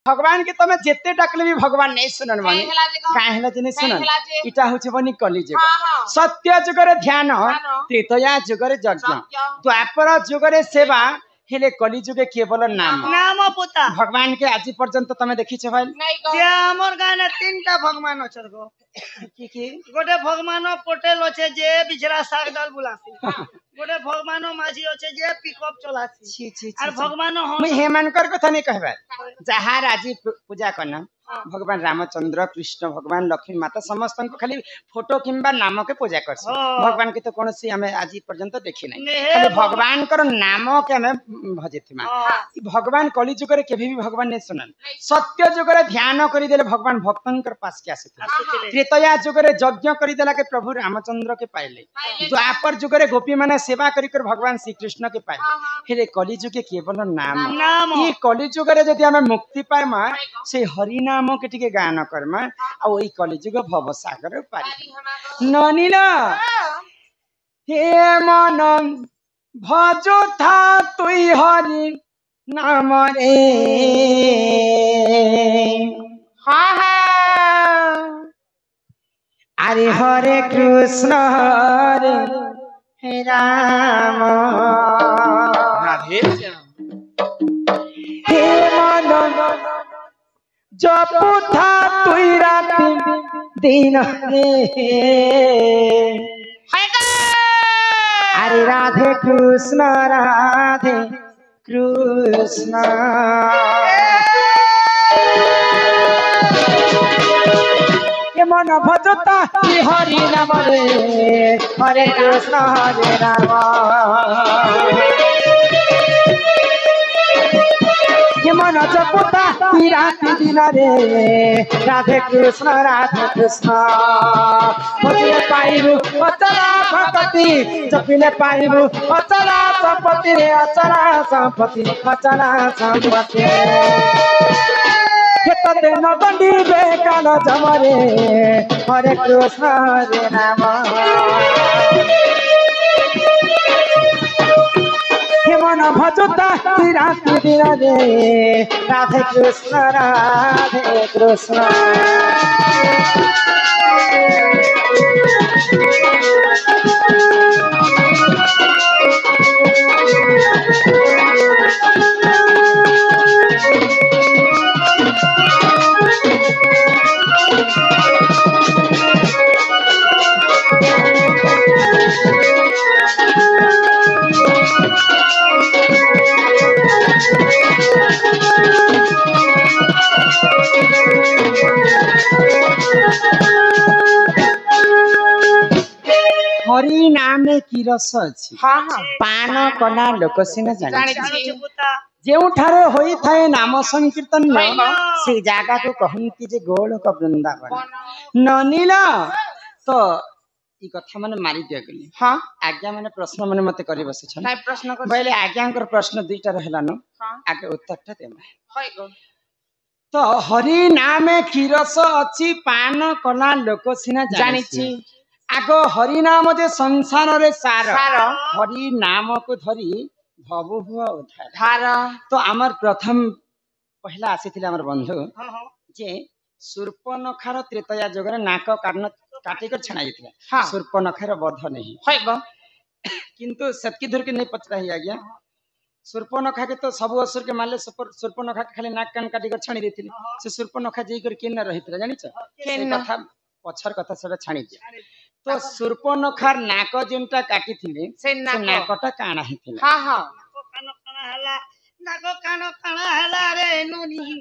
भगवान के तमे जेते डाकले भी भगवान नहीं सुनन माने काहे हला जे नहीं सुनन इटा होचे बनी कली जुग सत्य जुग रे ध्यान त्रेतया जुग रे यज्ञ द्वापर जुग रे सेवा हेले कली जुगे केवल नाम नाम पोता भगवान के आज पर्यंत तमे देखि छ भाई जे हमर गाने तीनटा भगवान अछर गो की गोटे भगवान पटेल अछे जे बिचरा साग दाल बुलासी गोटे भगवान माझी अछे जे पिकअप चलासी छी छी और भगवान हम मैं हेमानकर कथा नहीं कहबा जहां राजी पूजा करना भगवान रामचंद्र कृष्ण भगवान लक्ष्मी माता समस्त को खाली फोटो किंबा नाम के पूजा कर भगवान के तो कौन सी हमें आज पर्यंत देखी नहीं खाली भगवान कर नाम के हमें भजेथिमा भगवान कली जुग रे केभी भी भगवान नहीं सुनन सत्य जुग रे ध्यान करी देले भगवान भक्तन कर पास के आसे त्रेतया जुग रे यज्ञ करी देला के प्रभु रामचंद्र के पाइले द्वापर जुग रे गोपी माने सेवा करी कर भगवान श्री कृष्ण के पाइले हेले कली जुगे केवल नाम ई कली जुग रे जदी हमें मुक्ति पाइमा से हरि नाम के टिके गान करमा आ ओई कली जुग भव सागर पारी ननिला हे मन भजो था तुई हरि नाम रे अरे हरे कृष्ण हरे राम राधे हे मन जपू था तुई राति दिन रे अरे राधे कृष्ण ये मन भजता हरि नाम रे हरे कृष्ण हरे राम ये मन जपता राति दिन रे राधे कृष्ण भजले पाइबु अचला संपत्ति जपिले पाइबु अचला संपत्ति रे अचला संपत्ति तते नदंडी बेकाल जमरे हरे कृष्ण हरे राम हे मन भजता राति दिन रे राधे कृष्ण हरि नाम की रस अछि पान कला लोक सिना जानि जेउ ठारे होई थाए नाम संकीर्तन से जागा को कहंती जे गोलोक वृंदावन ननीला तो ई कथा माने मारी दिया गेली हां आज्ञा माने प्रश्न माने मते करी बसे छन काय प्रश्न कर पहले आज्ञांकर प्रश्न दुईटा रहलानो आगे उत्तरटा देमा होय गो तो हरि नाम की रस अछि पान कला लोक सिना जानि छी आगो हरि नाम जे संसार रे सार हरि नाम को धरी भव हुआ उद्धार तो आमर प्रथम पहला आसीथिले आमर बंधु जे सूर्पनखार त्रेतया जगरे नाक कारण काटी कर छणा जैथिला सूर्पनखार बध नहीं होइबो किंतु सतकी धर के नहीं पचरा ही आ गया सूर्पनखा के तो सब असुर के मारले सूर्पनखा के खाली नाक कान काटी कर छाणी देथिले से सूर्पनखा जेई कर केन रहितला जानि छ केन कथा पछर कथा सब छाणी दिया तो सूर्पनखार नाक जेनटा काटी थिले से नाकटा काना हिथिला हां हां कान काना हला नाक काना हला रे नोनी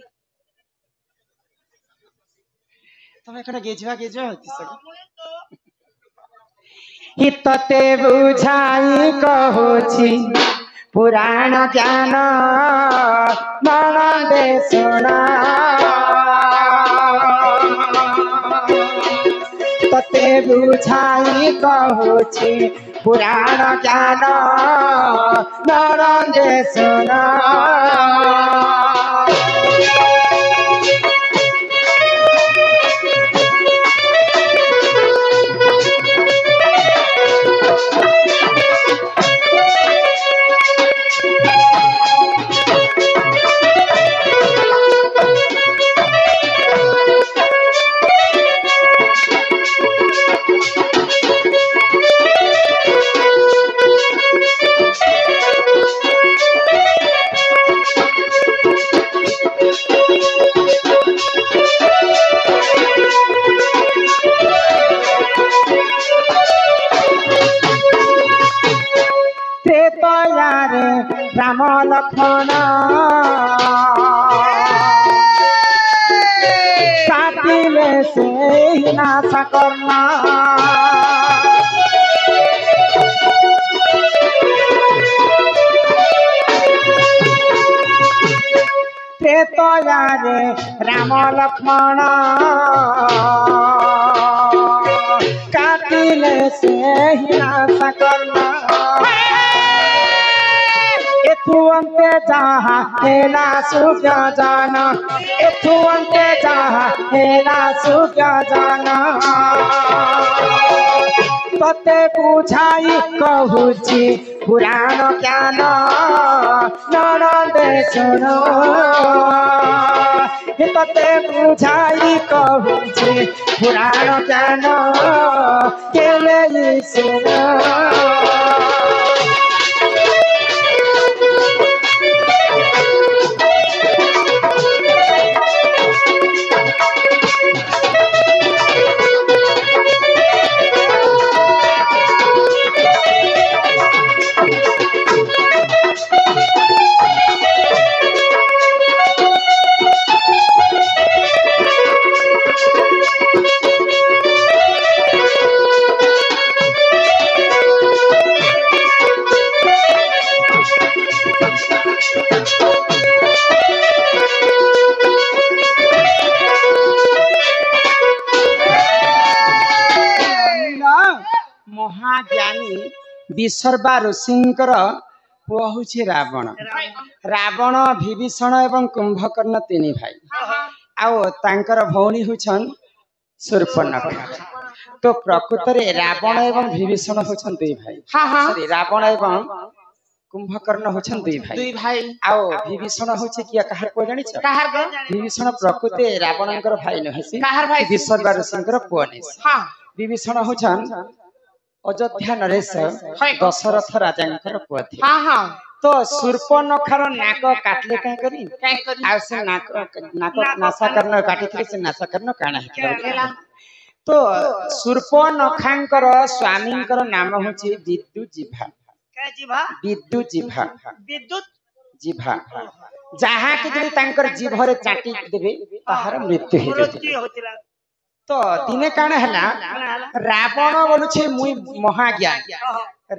तमे कने गेजवा होती सके हितते बुझाई कहोछि पुराण ज्ञान मन दे सुना तते बुझाई कहोछि पुराण ज्ञान मन दे सुना लक्ष्मण काटिले से नाश करना त्रेतयारे राम लक्ष्मण काटिले से नाश करना एथु अंते जहाँ हेला सुख जान एथु अंते जहाँ हेला सुख जान तते बुझाई कहूची पुराण ज्ञान ननदे सुनो तते बुझाई कहूची पुराण ज्ञान केले सुनो महाज्ञानी विसर्वा ऋषिंकर पुआ हूँ रावण रावण विभीषण एवं कुंभकर्ण तीन भाई आउ तांकर भौणी होछन शूर्पणखा तो प्रकृत रे रावण एवं विभीषण होछन दुई भाई सॉरी रावण एवं कुंभकर्ण होछन दुई भाई आउ विभीषण होछे किया कहार को जानि छ कहार को विभीषण प्रकृत रावणंकर भाई न हसी कहार भाई विसर्वा ऋषिंकर पुआ ने हां विभीषण होछन अयोध्या नरेश दशरथ राजा पुआ थे तो शूर्पणखार नाक काटले कहीं करी आ से नाक नासा करन काटी थे से नासा करन काना है तो शूर्पणखांकर स्वामींकर नाम होची विद्युत जिह्वा का जिह्वा विद्युत जिह्वा विद्युत जिह्वा जहाँ के जदि तांकर जिभरे चाटी देबे ताहार मृत्यु होतिला तो दिने काना हला रावण बोलुछे मुई महाज्ञान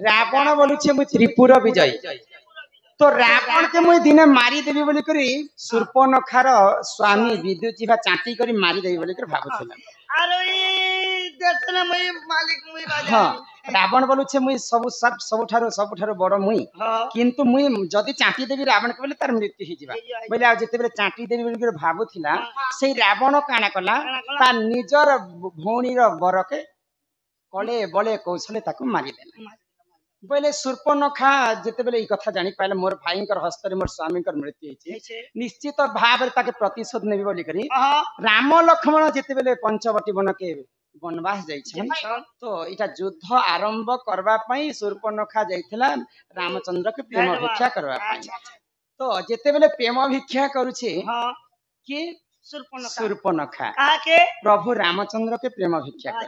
रावण बोलुछे मुई त्रिपुर विजय तो रावण के मुई दिने मारी देबी बोली करी शूर्पणखार स्वामी विद्युत जिह्वा चाटी करी मारी देबी बोली कर भाबुछला अरे देखना मुई मालिक मुई राजा हां रावण बोलुछे मुई सबठारो बड़ मुई किंतु मुई जदी चाटी देबी रावण के बोले तार मृत्यु हि जिबा बोले आ जते बेले चाटी देबी बोली कर भाबुथिला सेई रावण काना कला ता निजर भौणी रो बर के कले बले कौशले ताको मारी देला बोले शूर्पणखा जते बेले ई कथा जानि पाले मोर भाईंकर हस्तरे मोर स्वामींकर मृत्यु हिचे निश्चित भाव रे ताके प्रतिशोध नेबी बोली करी राम लक्ष्मण जते बेले पंचवटी वन के वनवास जाइछन तो इटा युद्ध आरंभ करबा पई शूर्पणखा जाइथिला रामचंद्र के प्रेम भिक्षा करबा पई तो जते बेले प्रेम भिक्षा करूछे कि शूर्पणखा काके प्रभु रामचंद्र के प्रेम भिक्षा कर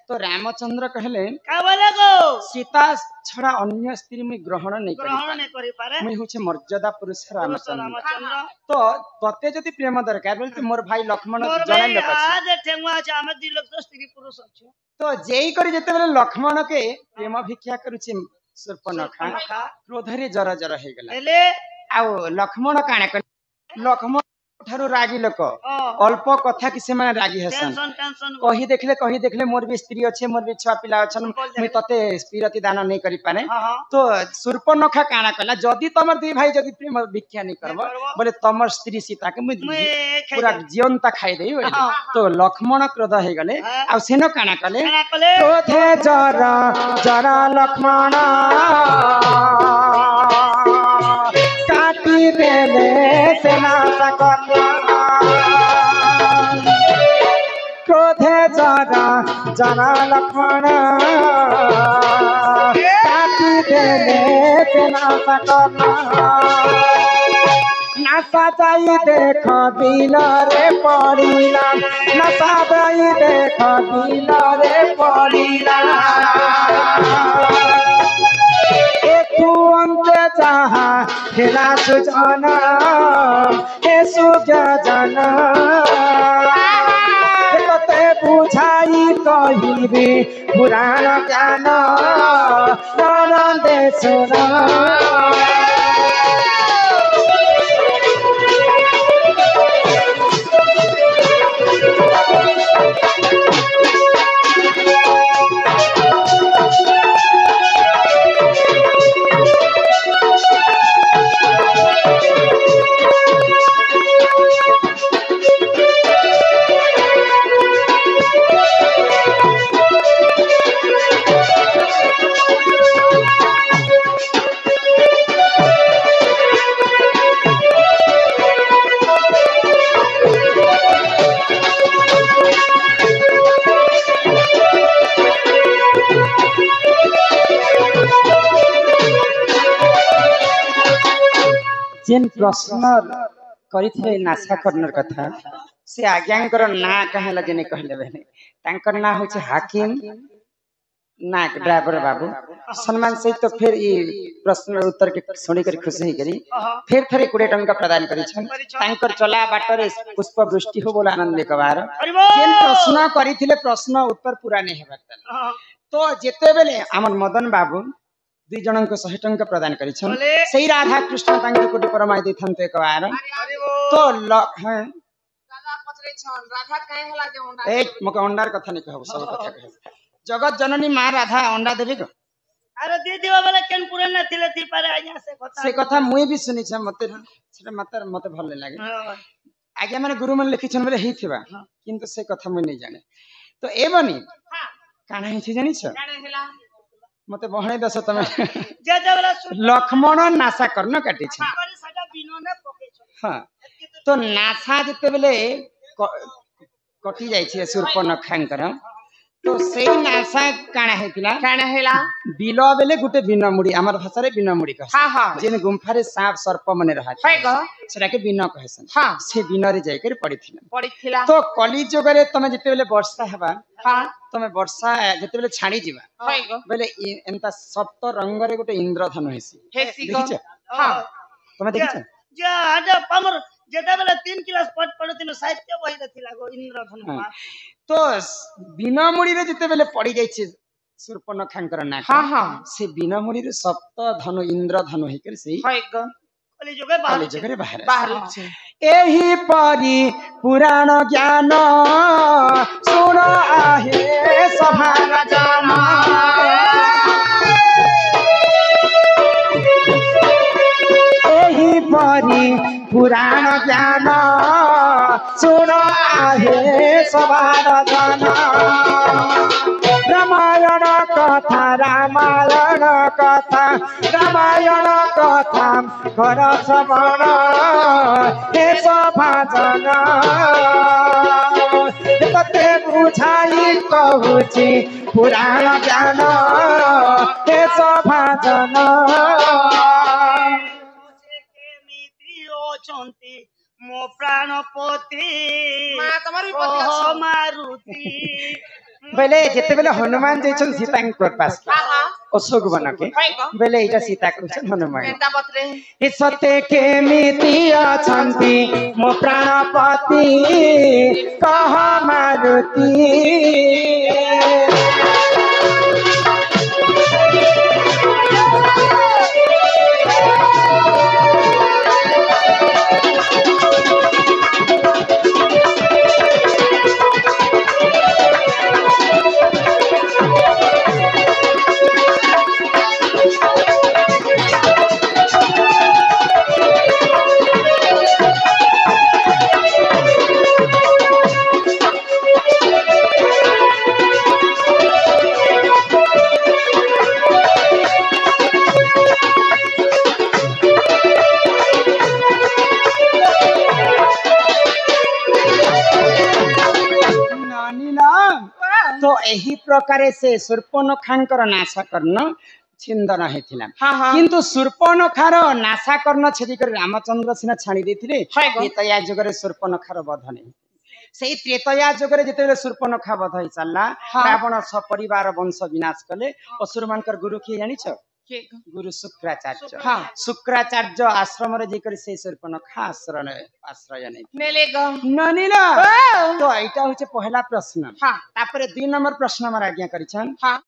तो रामचंद्र कहले का बोले गो सीता छड़ा अन्य स्त्री में ग्रहण नहीं करि पारे मैं होछे मर्यादा पुरुष रामचंद्र तो तते जति प्रेम दरकार बोलते मोर भाई लक्ष्मण जने लोक आ देठेंगुआ छ हम दि लोक स्त्री पुरुष छ तो जेई करी जते बेले लक्ष्मण के प्रेम भिक्षा करूछे शूर्पणखा क्रोध रे जरा जरा हे गेला एले आउ लक्ष्मण काने कर लक्ष्मण ठारो रागी लोक अल्प कथा कि से माने रागी हसन कही देखले मोर भी स्त्री अच्छे मोर भी छुआ पिला अछन मैं तते स्पिरति दान नहीं करि पारे तो शूर्पणखा काना कला जदी तमर दुई भाई जदी प्रेम भिक्षा नहीं करबो बोले तमर स्त्री सीता के मैं पूरा जीवनता खाई देई तो लक्ष्मण क्रोध हे गले आ सेनो काना कले क्रोधे जरा लक्ष्मण काटी देले सेना क्रोधे जरा लक्ष्मण काटी देले सेना नशा जाई देख दिल रे पड़िला नशा जाई देख दिल रे पड़िला एक तू अंते जहा हेला सुजन हे सुजन तते बुझाई कहिबे पुराण ज्ञान ननदे सुन जेन प्रश्न करिथे नासा कर्नर कथा से आज्ञांकर ना कहला जेने कहले बने तांकर ना होचे हाकिम नाक ड्राइवर बाबू सम्मान सहित तो फिर ये प्रश्न उत्तर के सुनी कर खुशी करी फिर थरे 20 टंका प्रदान करी छन तांकर चला बाटरे पुष्प वृष्टि हो बोला आनंद लेकबार जेन प्रश्न करिथिले प्रश्न उत्तर पूरा नहीं हेबार तो जेते बेले हमर मदन बाबू 2 जन को 100 टंका प्रदान करी छन सही राधा कृष्ण तांके कोटि परमाय देथन ते एकबार तो हैं राधा पचरे छन राधा काहे हला जे अंडा ए मके अंडार कथा नहीं कहब सब कथा कह जगत जननी मां राधा अंडा देबी को अरे दे दिवा वाला केन पुरान न थिले थी पारे आज्ञा से कथा मुई भी सुनी छ मते सेटा मते भल लागे आज्ञा माने गुरु मन लिखि छन बोले ही थिबा किंतु से कथा मुई नहीं जाने तो ए बनी हां काना ही जानि छ काहे हला मते बहणे दस तमे जे देवला लक्ष्मण नासा करन काटी छ करे सदा बिनो ने पके छ हां तो नासा जते बेले कटी जाई छ सूर्पनखांकर तो से नासा काना हेतिला बिलो बेले गुटे बिना मुड़ी हमर भाषा रे बिना मुड़ी कह हां हां जेन गुम्फा रे सांप सर्प मने रहा है ग सेटा के बिना कहसन हां से बिना रे जाई कर पड़ीथिला तो कली जोगरे तमे जते बेले वर्षा हेबा हां तमे वर्षा जते बेले छाड़ी जिबा है ग बेले एंता सप्त रंग रे गुटे इंद्रधनु हेसी हेसी ग हां तमे देखिछ जा आजा पमर जेता बेले 3 क्लास पढ़तिनो साहित्य बही दथिला गो इंद्रधनु तो बिना मुड़ी रे जते बेले पड़ी जाई छै सूर्पनखांकर ना हां हां से बिना मुड़ी रे सप्त धनु इंद्रधनु हे कर से है ग कली जोगे बाहर छै एही परी पुराण ज्ञान सुन आहे सभा जान एही परी पुराण ज्ञान सुन आहे सभा जान रामायण कथा घर श्रवण हे सभा जन तते बुझाई कहूची पुराण ज्ञान हे सभा जन मो प्राणपति मां तमर विपत्ति मारुति बेले जेते बेले हनुमान जैछन सीता के पास हां हां अशोक बन के बेले एटा सीता कहछन हनुमान केनता बतरे हे सत्य के मिति अछंती मो प्राणपति कह मारुति तो एही प्रकारे से सूर्पनखांकर नाशा करन छिंदन हेथिला किंतु सूर्पनखार नाशा करन छेदी कर रामचंद्र सिना छाणी देथिले त्रेतया जुगरे सूर्पनखार वध नै सेही त्रेतया जुगरे जेतेबेले सूर्पनखा वध होई चलला रावण सपरिवार वंश विनाश कले असुर मानकर गुरु किए जानि छ गुरु शुक्राचार्य हाँ शुक्राचार्य आश्रम रे जेकर से शूर्पणखा आश्रय नै नेले ग ननी ना तो एटा होचे पहला प्रश्न हाँ तापर 2 नंबर प्रश्न हमर आज्ञा करिछन हाँ